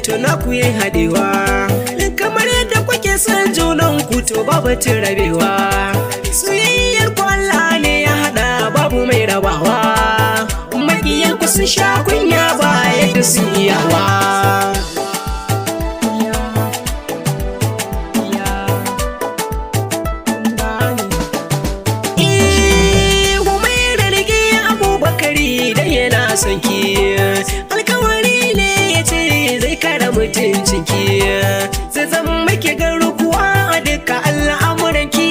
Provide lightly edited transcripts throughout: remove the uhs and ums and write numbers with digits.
to na ku yi haɗewa. Kamar yadda kuke son junan ku to babu tun rabewa. Soyayyar ku Allah ne ya haɗa babu mai rabawa. Makiyan ku sun sha kunya ba yadda su iyawa. Sanki alkawari ne ya ce zai kara mutuncinki, zai zama maki garkuwa a duka al'amuranki,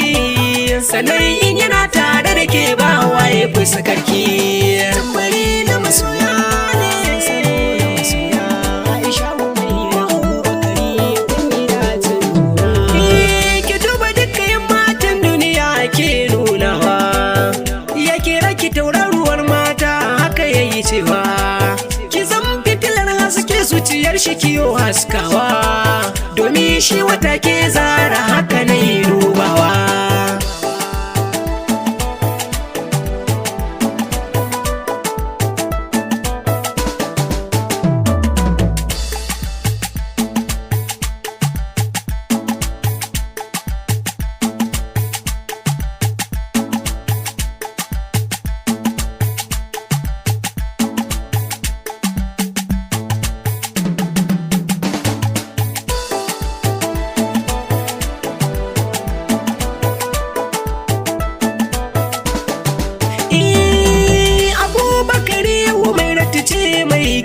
sannan in yana tare da ke ba waye fuskarki. Tambari na masoya ne Aisha ki duba dukkan matan duniya ke nunawa, ya kira ki tauraruwar mata yayi cewa ki zan fitilar haske zuciyar shi kiyo haskawa, domin shi wata ke zara haka na yi dubawa.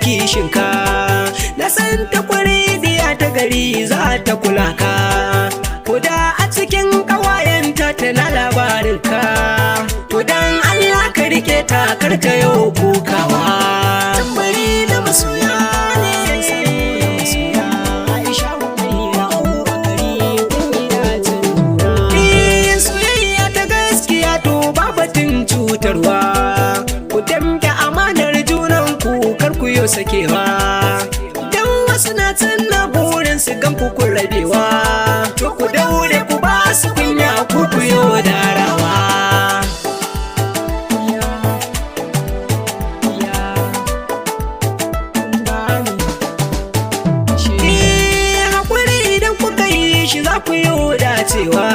Kishinka na san ta kware diya ta gari za ta kula ka, koda a cikin ƙawayenta tana labarinka, to dan Allah ka rike ta karka yau kukawa. Tambari na masoya ne Aisha soyayya ta gaskiya to babatin cutarwa, ku damke amanar junanku kar ku yo sakewa, dan wasu na tsanna burin su gan ku kun rabewa, to ku daure ku ba su kunya ku yo darawa. Hakuri idan kuka yi shi za ku yi dacewa,